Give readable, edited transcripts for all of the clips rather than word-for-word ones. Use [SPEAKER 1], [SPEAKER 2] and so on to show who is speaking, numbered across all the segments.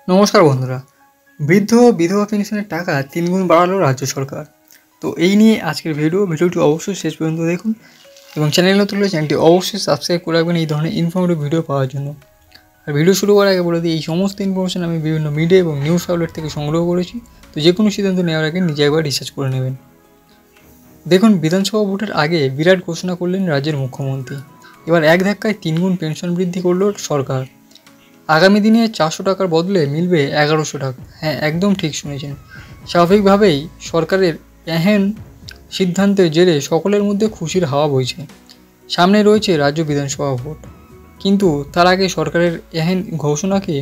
[SPEAKER 1] নমস্কার বন্ধুরা। বৃদ্ধ ও বিধবা পেনশনের টাকা 3 গুণ বাড়ালো রাজ্য সরকার। তো এই নিয়ে আজকের ভিডিওটি অবশ্যই শেষ পর্যন্ত দেখুন এবং চ্যানেল নতুন হলে চ্যানেলটি অবশ্যই সাবস্ক্রাইব করে রাখবেন এই ধরনের ইনফরমেটিভ ভিডিও পাওয়ার জন্য। আর ভিডিও শুরু করার আগে বলে দিই, এই সমস্ত ইনফরমেশন আমি বিভিন্ন মিডিয়া এবং নিউজ আউটলেট থেকে সংগ্রহ করেছি। তো যে কোনো সিদ্ধান্ত নেওয়ার আগে নিজে একবার রিসার্চ করে নেবেন। দেখুন, বিধানসভা ভোটের আগে বিরাট ঘোষণা করলেন রাজ্যের মুখ্যমন্ত্রী। এবার এক ধাক্কায় 3 গুণ পেনশন বৃদ্ধি করলো সরকার। আগামী দিনে 400 টাকার বদলে মিলবে 1100 টাকা। হ্যাঁ, একদম ঠিক শুনেছেন। স্বাভাবিকভাবেই সরকারের এহেন সিদ্ধান্তের জেরে সকলের মধ্যে খুশির হাওয়া বইছে। সামনে রয়েছে রাজ্য বিধানসভা ভোট, কিন্তু তার আগে সরকারের এহেন ঘোষণাকে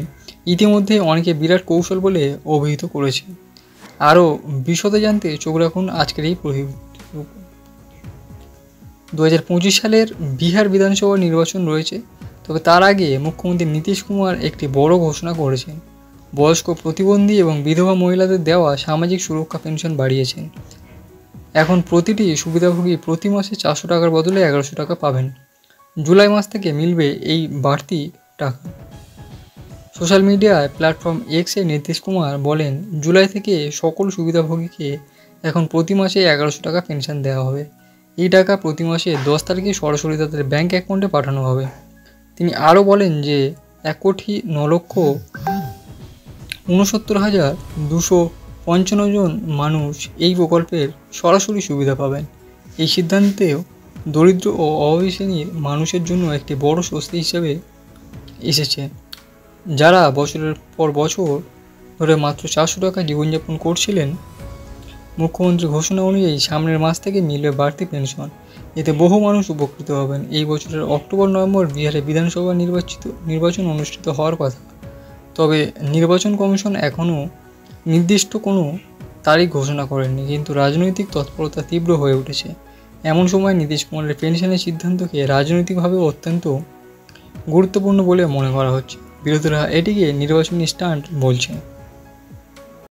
[SPEAKER 1] ইতিমধ্যে অনেকে বিরাট কৌশল বলে অভিহিত করেছে। আরও বিশদে জানতে চোখ রাখুন আজকের এই প্রতিবেদন। 2025 সালের বিহার বিধানসভা নির্বাচন রয়েছে, তবে তার আগে মুখ্যমন্ত্রী নীতিশ কুমার একটি বড় ঘোষণা করেছেন। বয়স্ক, প্রতিবন্ধী এবং বিধবা মহিলাদের দেওয়া সামাজিক সুরক্ষা পেনশন বাড়িয়েছেন। এখন প্রতিটি সুবিধাভোগী প্রতি মাসে 400 টাকার বদলে 1100 টাকা পাবেন। জুলাই মাস থেকে মিলবে এই বাড়তি টাকা। সোশ্যাল মিডিয়ায় প্ল্যাটফর্ম এক্সে নীতিশ কুমার বলেন, জুলাই থেকে সকল সুবিধাভোগীকে এখন প্রতি মাসে 1100 টাকা পেনশন দেওয়া হবে। এই টাকা প্রতি মাসে 10 তারিখে সরাসরি তাদের ব্যাঙ্ক অ্যাকাউন্টে পাঠানো হবে। তিনি আরও বলেন যে 1,69,255 জন মানুষ এই প্রকল্পের সরাসরি সুবিধা পাবেন। এই সিদ্ধান্তেও দরিদ্র ও অভাবী শ্রেণীর মানুষের জন্য একটি বড় স্বস্তি হিসেবে এসেছে, যারা বছরের পর বছর ধরে মাত্র 400 টাকা জীবনযাপন করছিলেন। মুখ্যমন্ত্রীর ঘোষণা অনুযায়ী সামনের মাস থেকে মিলবে বাড়তি পেনশন। এতে বহু মানুষ উপকৃত হবেন। এই বছরের অক্টোবর-নভেম্বর বিহারে বিধানসভা নির্বাচন অনুষ্ঠিত হওয়ার কথা, তবে নির্বাচন কমিশন এখনও নির্দিষ্ট কোনো তারিখ ঘোষণা করেনি। কিন্তু রাজনৈতিক তৎপরতা তীব্র হয়ে উঠেছে। এমন সময় নীতিশ কুমারের পেনশনের সিদ্ধান্তকে রাজনৈতিকভাবে অত্যন্ত গুরুত্বপূর্ণ বলে মনে করা হচ্ছে। বিরোধীরা এটিকে নির্বাচনী স্টান্ট বলছে।